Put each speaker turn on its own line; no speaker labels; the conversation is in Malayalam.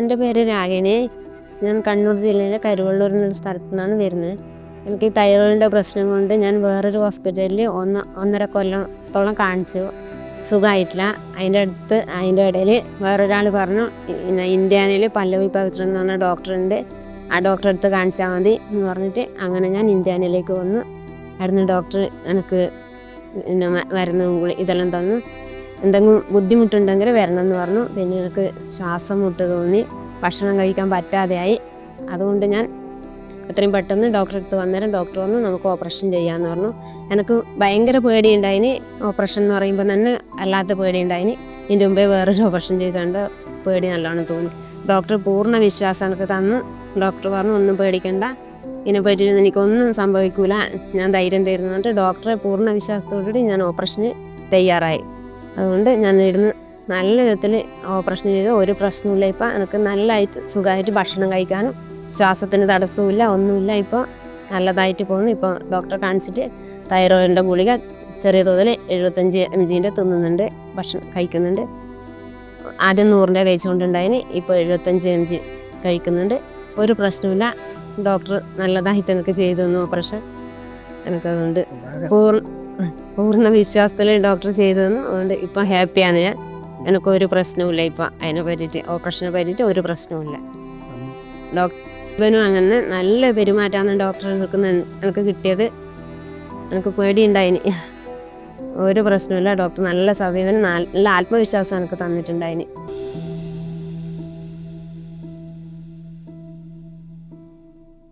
എൻ്റെ പേര് രാഗിണി. ഞാൻ കണ്ണൂർ ജില്ലയിലെ കരുവള്ളൂർ എന്നൊരു സ്ഥലത്തു നിന്നാണ് വരുന്നത്. എനിക്ക് തൈറോയിഡിൻ്റെ പ്രശ്നം കൊണ്ട് ഞാൻ വേറൊരു ഹോസ്പിറ്റലിൽ 1.5 കൊല്ലത്തോളം കാണിച്ചു. സുഖമായിട്ടില്ല. അതിൻ്റെ ഇടയിൽ വേറൊരാൾ പറഞ്ഞു, ഇന്ത്യാനിൽ പല്ലവി പവിത്രൻ എന്ന് പറഞ്ഞ ഡോക്ടറുണ്ട്, ആ ഡോക്ടറെ അടുത്ത് കാണിച്ചാൽ മതി എന്ന് പറഞ്ഞിട്ട് അങ്ങനെ ഞാൻ ഇന്ത്യാനിലേക്ക് വന്നു. അവിടുന്ന് ഡോക്ടർ എനിക്ക് മരുന്നും കൂടി ഇതെല്ലാം തന്നു. എന്തെങ്കിലും ബുദ്ധിമുട്ടുണ്ടെങ്കിൽ വരണം എന്ന് പറഞ്ഞു. പിന്നെ എനിക്ക് ശ്വാസം മുട്ട് തോന്നി, ഭക്ഷണം കഴിക്കാൻ പറ്റാതെയായി. അതുകൊണ്ട് ഞാൻ എത്രയും പെട്ടെന്ന് ഡോക്ടറെ അടുത്ത് വന്നേരം ഡോക്ടർ പറഞ്ഞു നമുക്ക് ഓപ്പറേഷൻ ചെയ്യാമെന്ന് പറഞ്ഞു. എനിക്ക് ഭയങ്കര പേടിയുണ്ടായിന്. ഓപ്പറേഷൻ എന്ന് പറയുമ്പോൾ തന്നെ അല്ലാത്ത പേടിയുണ്ടായിന്. ഇതിൻ്റെ മുമ്പേ വേറൊരു ഓപ്പറേഷൻ ചെയ്തുകൊണ്ട് പേടി നല്ലോണം തോന്നി. ഡോക്ടർ പൂർണ്ണ വിശ്വാസം എനിക്ക് തന്നു. ഡോക്ടർ പറഞ്ഞു ഒന്നും പേടിക്കണ്ട, ഇതിനെ പറ്റിയിട്ട് എനിക്കൊന്നും സംഭവിക്കൂല, ഞാൻ ധൈര്യം തരുന്നുണ്ട്. ഡോക്ടറെ പൂർണ്ണ വിശ്വാസത്തോടുകൂടി ഞാൻ ഓപ്പറേഷന് തയ്യാറായി. അതുകൊണ്ട് ഞാൻ ഇരുന്ന് നല്ല വിധത്തിൽ ഓപ്പറേഷൻ ചെയ്ത് ഒരു പ്രശ്നമില്ല. ഇപ്പം എനിക്ക് നല്ലതായിട്ട് സുഖമായിട്ട് ഭക്ഷണം കഴിക്കാനും ശ്വാസത്തിന് തടസ്സമില്ല, ഒന്നുമില്ല. ഇപ്പോൾ നല്ലതായിട്ട് പോകുന്നു. ഇപ്പോൾ ഡോക്ടറെ കാണിച്ചിട്ട് തൈറോയിഡിൻ്റെ ഗുളിക ചെറിയ തോതിൽ 75 mg തിന്നുന്നുണ്ട്, ഭക്ഷണം കഴിക്കുന്നുണ്ട്. ആദ്യം 100 കഴിച്ചുകൊണ്ടുണ്ടായിന്, ഇപ്പോൾ 75 mg കഴിക്കുന്നുണ്ട്. ഒരു പ്രശ്നമില്ല. ഡോക്ടർ നല്ലതായിട്ട് എനിക്ക് ചെയ്തു തന്നു ഓപ്പറേഷൻ. എനിക്കതുകൊണ്ട് പൂർണ്ണ വിശ്വാസത്തിൽ ഡോക്ടർ ചെയ്തു തന്നു. അതുകൊണ്ട് ഇപ്പം ഹാപ്പിയാണ് ഞാൻ. എനിക്കൊരു പ്രശ്നമില്ല. ഇപ്പം അതിനെ പറ്റിയിട്ട് ഓപ്പറേഷനെ പറ്റിയിട്ട് ഒരു പ്രശ്നമില്ല. ഡോക്ടറിനും അങ്ങനെ നല്ല പെരുമാറ്റമാണ് ഡോക്ടർ എനിക്ക് കിട്ടിയത്. എനിക്ക് പേടിയുണ്ടായിന്, ഒരു പ്രശ്നമില്ല. ഡോക്ടർ നല്ല സമീപനം, നല്ല ആത്മവിശ്വാസം എനിക്ക് തന്നിട്ടുണ്ടായിന്.